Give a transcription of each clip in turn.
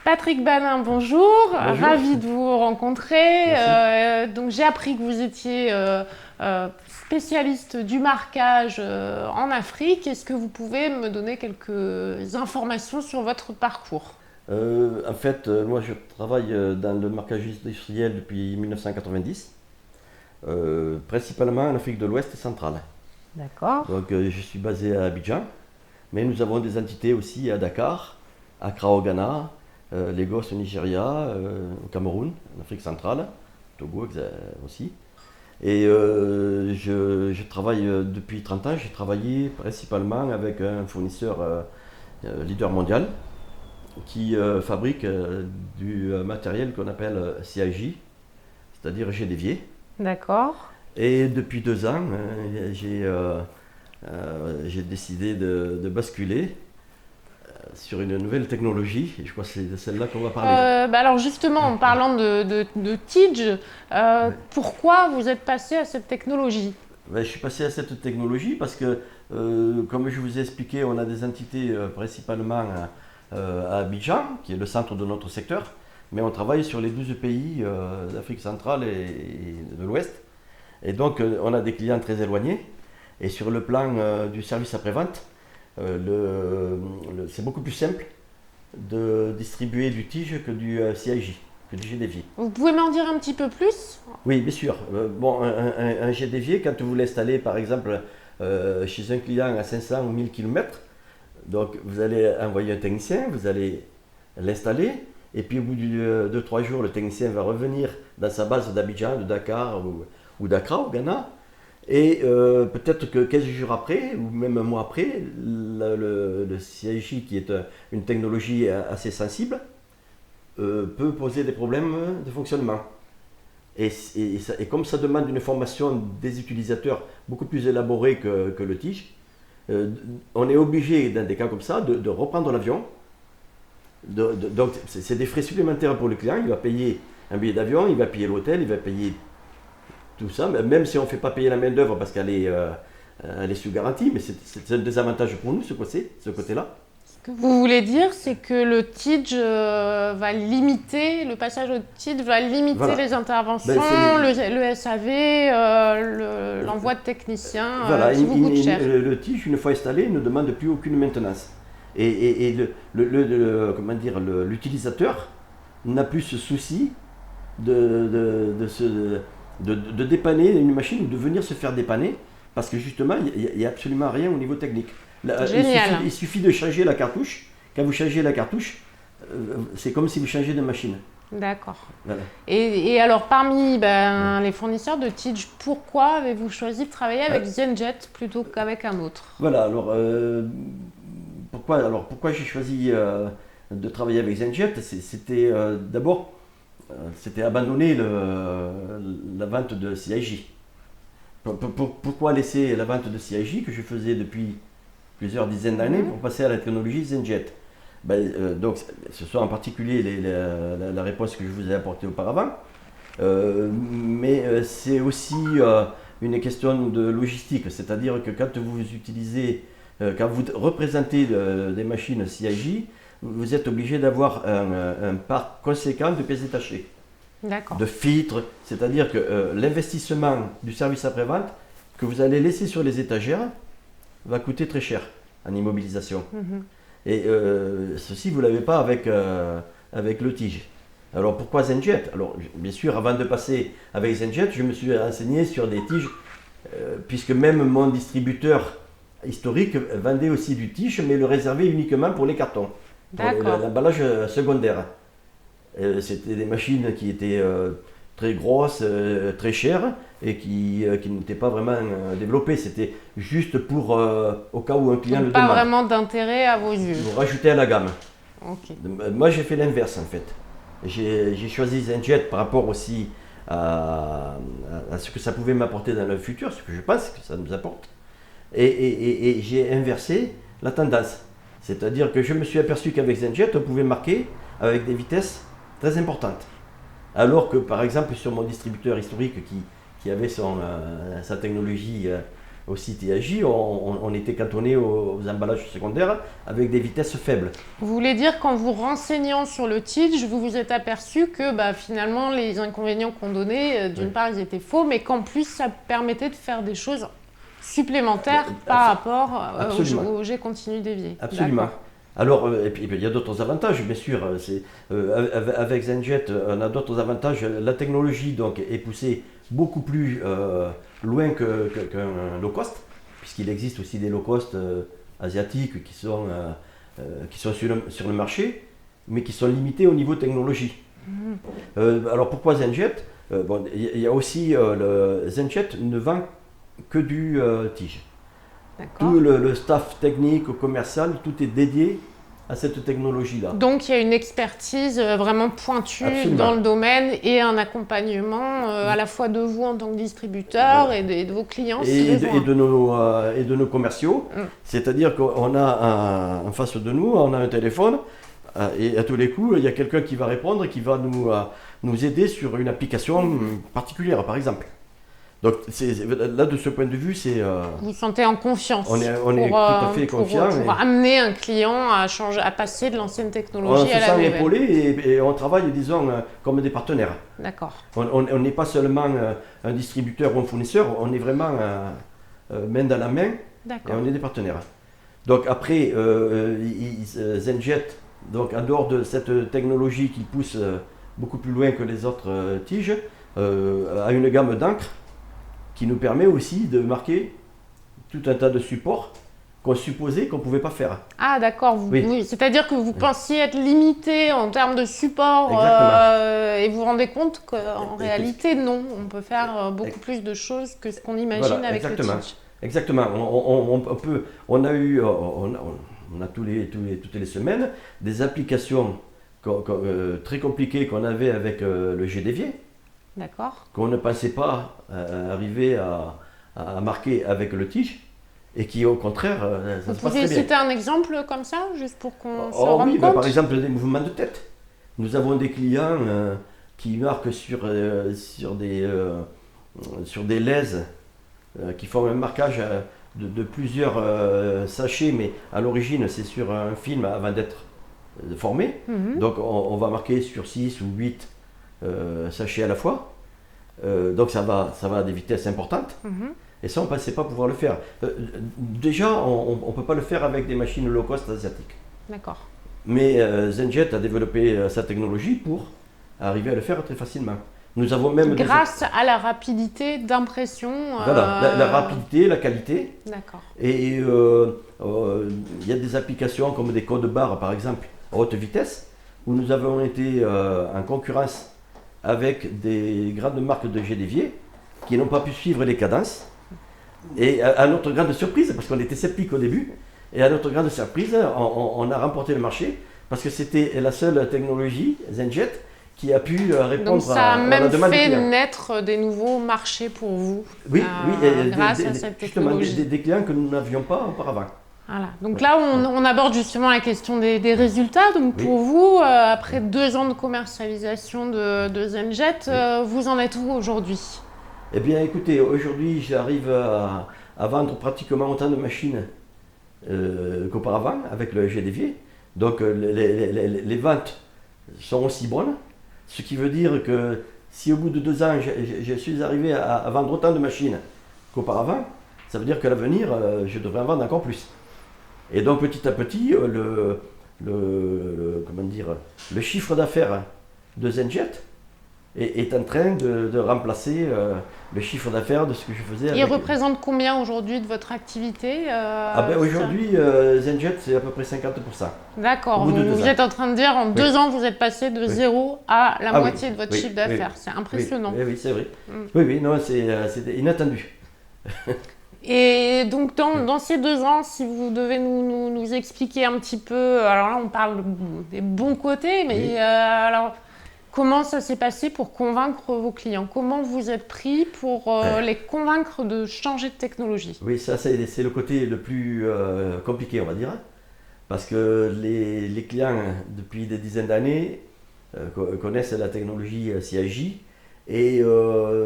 Patrick Banin, bonjour. Bonjour. Ravi de vous rencontrer. Merci. Donc j'ai appris que vous étiez spécialiste du marquage en Afrique. Est-ce que vous pouvez me donner quelques informations sur votre parcours? Moi je travaille dans le marquage industriel depuis 1990, principalement en Afrique de l'Ouest et centrale. D'accord. Donc je suis basé à Abidjan, mais nous avons des entités aussi à Dakar, Accra au Ghana, Lagos au Nigeria, au Cameroun, en Afrique centrale, Togo aussi. Et je travaille depuis 30 ans, j'ai travaillé principalement avec un fournisseur leader mondial qui fabrique du matériel qu'on appelle CIJ, c'est-à-dire jet d'évier. D'accord. Et depuis 2 ans, j'ai décidé de basculer sur une nouvelle technologie, et je crois que c'est de celle-là qu'on va parler. Alors justement, en parlant de TIDGE, pourquoi vous êtes passé à cette technologie? Je suis passé à cette technologie parce que, comme je vous ai expliqué, on a des entités principalement à Abidjan, qui est le centre de notre secteur, mais on travaille sur les 12 pays d'Afrique centrale et de l'Ouest. Et donc, on a des clients très éloignés. Et sur le plan du service après-vente, c'est beaucoup plus simple de distribuer du tige que du CIJ, que du jet d'évier. Vous pouvez m'en dire un petit peu plus? Oui, bien sûr. Un jet d'évier, quand vous l'installez par exemple chez un client à 500 ou 1000 km, donc vous allez envoyer un technicien, vous allez l'installer, et puis au bout de 3 jours, le technicien va revenir dans sa base d'Abidjan, de Dakar ou d'Accra au Ghana, et peut-être que 15 jours après, ou même un mois après, le CIJ, qui est une technologie assez sensible, peut poser des problèmes de fonctionnement. Et comme ça demande une formation des utilisateurs beaucoup plus élaborée que le tige, on est obligé, dans des cas comme ça, de reprendre l'avion. Donc c'est des frais supplémentaires pour le client. Il va payer un billet d'avion, il va payer l'hôtel, il va payer tout ça, même si on ne fait pas payer la main-d'œuvre parce elle est sous garantie, mais c'est un désavantage pour nous, ce côté-là. Ce que vous voulez dire, c'est que le TIDGE va limiter, le passage au TIDGE va limiter Voilà. les interventions, le SAV, l'envoi de techniciens Voilà, qui vous coûte cher. le tige, une fois installé, ne demande plus aucune maintenance. Et comment dire, l'utilisateur n'a plus ce souci de dépanner une machine ou de venir se faire dépanner parce que justement, il n'y a absolument rien au niveau technique. Génial. Il suffit de changer la cartouche. Quand vous changez la cartouche, c'est comme si vous changez de machine. D'accord. Voilà. Et alors, parmi les fournisseurs de TIDGE, pourquoi avez-vous choisi de travailler avec ZenJet plutôt qu'avec un autre? Voilà, pourquoi j'ai choisi de travailler avec ZenJet? C'était d'abord, c'était abandonner la vente de CIJ. Pourquoi laisser la vente de CIJ que je faisais depuis plusieurs dizaines d'années pour passer à la technologie ZenJet? Donc, ce sont en particulier la réponse que je vous ai apportée auparavant, mais c'est aussi une question de logistique, c'est-à-dire que quand vous représentez des machines CIJ, vous êtes obligé d'avoir un parc conséquent de pièces détachées, de filtres, c'est-à-dire que l'investissement du service après-vente que vous allez laisser sur les étagères va coûter très cher en immobilisation. Et ceci, vous ne l'avez pas avec le tige. Alors pourquoi ZenJet? Alors bien sûr, avant de passer avec ZenJet, je me suis renseigné sur des tiges, puisque même mon distributeur historique vendait aussi du tige, mais le réservait uniquement pour les cartons, pour l'emballage secondaire. C'était des machines qui étaient très grosses, très chères, et qui n'étaient pas vraiment développées. C'était juste pour, au cas où un client Donc le pas demande. vraiment d'intérêt à vos yeux. Vous rajoutez à la gamme. Ok. Moi, j'ai fait l'inverse en fait. J'ai choisi ZenJet par rapport aussi à ce que ça pouvait m'apporter dans le futur, ce que je pense que ça nous apporte. Et j'ai inversé la tendance. C'est-à-dire que je me suis aperçu qu'avec ZenJet, on pouvait marquer avec des vitesses très importantes. Alors que par exemple sur mon distributeur historique qui avait sa technologie au site IAJ, on était cantonné aux emballages secondaires avec des vitesses faibles. Vous voulez dire qu'en vous renseignant sur le TIDGE, vous vous êtes aperçu que finalement les inconvénients qu'on donnait, d'une part ils étaient faux, mais qu'en plus ça permettait de faire des choses supplémentaires par rapport au jet continu dévié. Absolument. Alors, et puis il y a d'autres avantages, bien sûr. Avec ZenJet, on a d'autres avantages. La technologie donc, est poussée beaucoup plus loin qu'un low cost, puisqu'il existe aussi des low cost asiatiques qui sont sur le marché, mais qui sont limités au niveau technologie. Alors pourquoi ZenJet? Il y a aussi le ZenJet ne vend que du tige. Tout le staff technique, commercial, tout est dédié à cette technologie-là. Donc il y a une expertise vraiment pointue dans le domaine et un accompagnement à la fois de vous en tant que distributeur et de vos clients. Et de nos commerciaux. C'est-à-dire qu'on a en face de nous, on a un téléphone et à tous les coups, il y a quelqu'un qui va répondre et qui va nous aider sur une application particulière, par exemple. Donc là, de ce point de vue, c'est... Vous vous sentez en confiance. On est tout à fait confiant. Pour amener un client à passer de l'ancienne technologie à la nouvelle. On se sent épaulé et on travaille, disons, comme des partenaires. D'accord. On n'est pas seulement un distributeur ou un fournisseur, on est vraiment main dans la main et on est des partenaires. Donc après, ZenJet, donc en dehors de cette technologie qui pousse beaucoup plus loin que les autres tiges, a une gamme d'encre qui nous permet aussi de marquer tout un tas de supports qu'on supposait qu'on ne pouvait pas faire. Ah d'accord, oui. C'est-à-dire que vous pensiez être limité en termes de support et vous vous rendez compte qu'en réalité non, on peut faire beaucoup plus de choses que ce qu'on imagine avec le TIDGE. Exactement, on a toutes les semaines des applications très compliquées qu'on avait avec le jet dévié. D'accord. Qu'on ne pensait pas arriver à marquer avec le tige et qui au contraire ça se passe très bien. Vous pouvez citer un exemple comme ça, juste pour qu'on se rende compte? Par exemple des mouvements de tête. Nous avons des clients qui marquent sur des lèses qui font un marquage de plusieurs sachets, mais à l'origine c'est sur un film avant d'être formé. Donc on va marquer sur 6 ou 8 sachets à la fois, donc ça va à des vitesses importantes, et ça on ne pensait pas pouvoir le faire. Déjà on ne peut pas le faire avec des machines low cost asiatiques. D'accord. Mais ZenJet a développé sa technologie pour arriver à le faire très facilement. Nous avons même grâce à la rapidité d'impression. Voilà, la rapidité, la qualité. D'accord. Et il y a des applications comme des codes barres par exemple à haute vitesse, où nous avons été en concurrence avec des grandes marques de jet dévié qui n'ont pas pu suivre les cadences. Et à notre grande surprise, parce qu'on était sceptiques au début, et à notre grande surprise, on a remporté le marché parce que c'était la seule technologie, ZenJet, qui a pu répondre à la demande. Donc ça a même fait naître des nouveaux marchés pour vous. Oui, grâce à cette technologie. Justement, des clients que nous n'avions pas auparavant. Voilà. Donc là, on aborde justement la question des résultats. Donc pour vous, après 2 ans de commercialisation de ZenJet, vous en êtes où aujourd'hui? Eh bien écoutez, aujourd'hui j'arrive à vendre pratiquement autant de machines qu'auparavant avec le jet dévié. Donc les ventes sont aussi bonnes, ce qui veut dire que si au bout de 2 ans je suis arrivé à vendre autant de machines qu'auparavant, ça veut dire qu'à l'avenir je devrais en vendre encore plus. Et donc petit à petit, le chiffre d'affaires de ZenJet est en train de remplacer le chiffre d'affaires de ce que je faisais. Il représente combien aujourd'hui de votre activité aujourd'hui, ZenJet, c'est à peu près 50%. D'accord, vous êtes en train de dire en 2 ans, vous êtes passé de 0 à la moitié de votre chiffre d'affaires. C'est impressionnant. Oui, c'est vrai. Oui, non, c'est inattendu. Et donc dans ces 2 ans, si vous devez nous expliquer un petit peu, alors là on parle des bons côtés, mais alors comment ça s'est passé pour convaincre vos clients? Comment vous êtes pris pour les convaincre de changer de technologie? Oui, ça c'est le côté le plus compliqué, on va dire, parce que les clients depuis des dizaines d'années connaissent la technologie CIJ et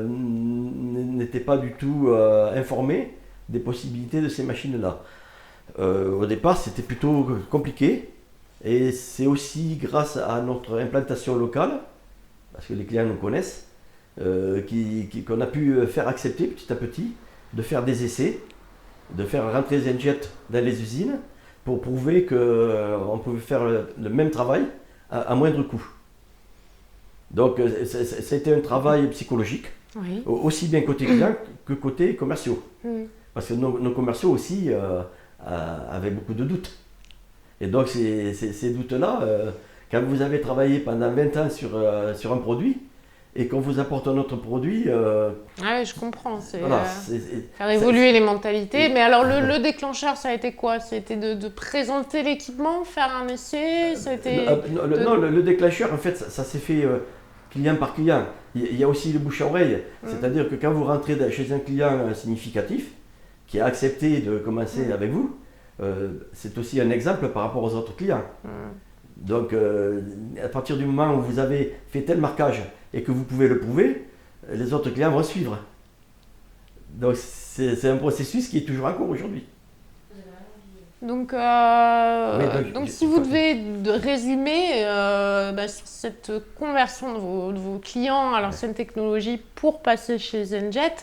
n'étaient pas du tout informés des possibilités de ces machines-là. Au départ, c'était plutôt compliqué, et c'est aussi grâce à notre implantation locale, parce que les clients nous connaissent, qu'on a pu faire accepter petit à petit de faire des essais, de faire rentrer ZenJet dans les usines pour prouver qu'on pouvait faire le même travail à moindre coût. Donc ça a été un travail psychologique, Oui. aussi bien côté client que côté commerciaux. Parce que nos commerciaux aussi avaient beaucoup de doutes. Et donc ces doutes-là, quand vous avez travaillé pendant 20 ans sur un produit, et qu'on vous apporte un autre produit... Ah oui, je comprends. C'est voilà, faire évoluer les mentalités. Mais alors, le déclencheur, ça a été quoi? C'était de présenter l'équipement, faire un essai? Non, le déclencheur, en fait, ça s'est fait client par client. Il y a aussi le bouche à oreille. C'est-à-dire que quand vous rentrez chez un client significatif, qui a accepté de commencer avec vous, c'est aussi un exemple par rapport aux autres clients. Donc, à partir du moment où vous avez fait tel marquage et que vous pouvez le prouver, les autres clients vont suivre. Donc, c'est un processus qui est toujours en cours aujourd'hui. Donc, Oui, si vous devez résumer cette conversion de vos clients à l'ancienne technologie pour passer chez ZenJet,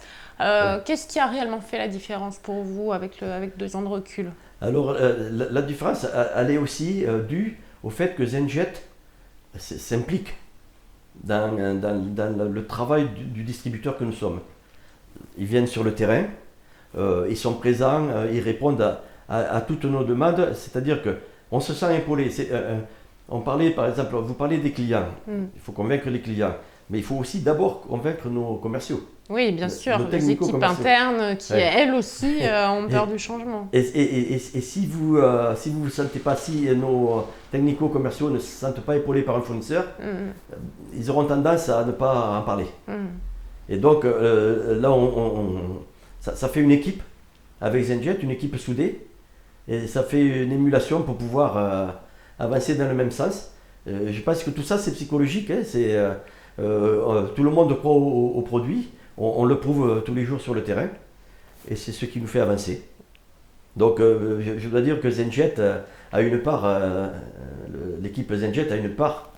qu'est-ce qui a réellement fait la différence pour vous avec 2 ans de recul? Alors, la différence, elle est aussi due au fait que ZenJet s'implique dans le travail du distributeur que nous sommes. Ils viennent sur le terrain, ils sont présents, ils répondent à toutes nos demandes, c'est-à-dire qu'on se sent épaulé. On parlait, par exemple, vous parlez des clients, il faut convaincre les clients, mais il faut aussi d'abord convaincre nos commerciaux. Oui, bien sûr, les équipes internes qui, elles aussi, ont peur du changement. Et si vous ne sentez pas, si nos technico-commerciaux ne se sentent pas épaulés par un fournisseur, ils auront tendance à ne pas en parler. Et donc là, ça fait une équipe avec ZenJet, une équipe soudée, et ça fait une émulation pour pouvoir avancer dans le même sens. Je pense que tout ça, c'est psychologique, hein, tout le monde croit au produit. On le prouve tous les jours sur le terrain, et c'est ce qui nous fait avancer. Donc je dois dire que ZenJet a une part, l'équipe ZenJet a une part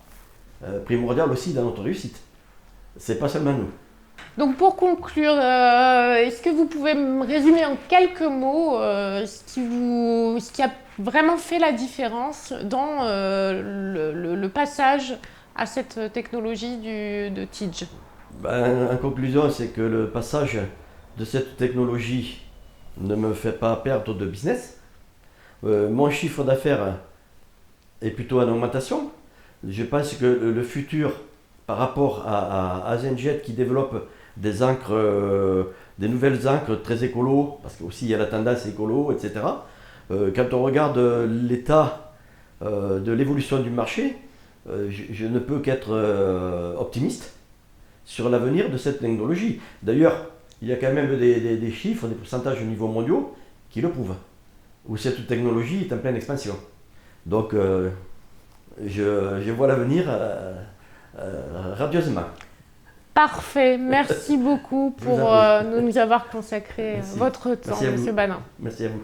primordiale aussi dans notre réussite. C'est pas seulement nous. Donc pour conclure, est-ce que vous pouvez me résumer en quelques mots ce qui a vraiment fait la différence dans le passage à cette technologie de TIDGE? En conclusion, c'est que le passage de cette technologie ne me fait pas perdre de business. Mon chiffre d'affaires est plutôt en augmentation. Je pense que le futur, par rapport à ZenJet qui développe des encres, des nouvelles encres très écolo, parce qu'aussi il y a la tendance écolo, etc. Quand on regarde l'état de l'évolution du marché, je ne peux qu'être optimiste sur l'avenir de cette technologie. D'ailleurs, il y a quand même des chiffres, des pourcentages au niveau mondial qui le prouvent, où cette technologie est en pleine expansion. Donc, je vois l'avenir radieusement. Parfait, merci beaucoup pour nous avoir consacré votre temps, M. Banin. Merci à vous.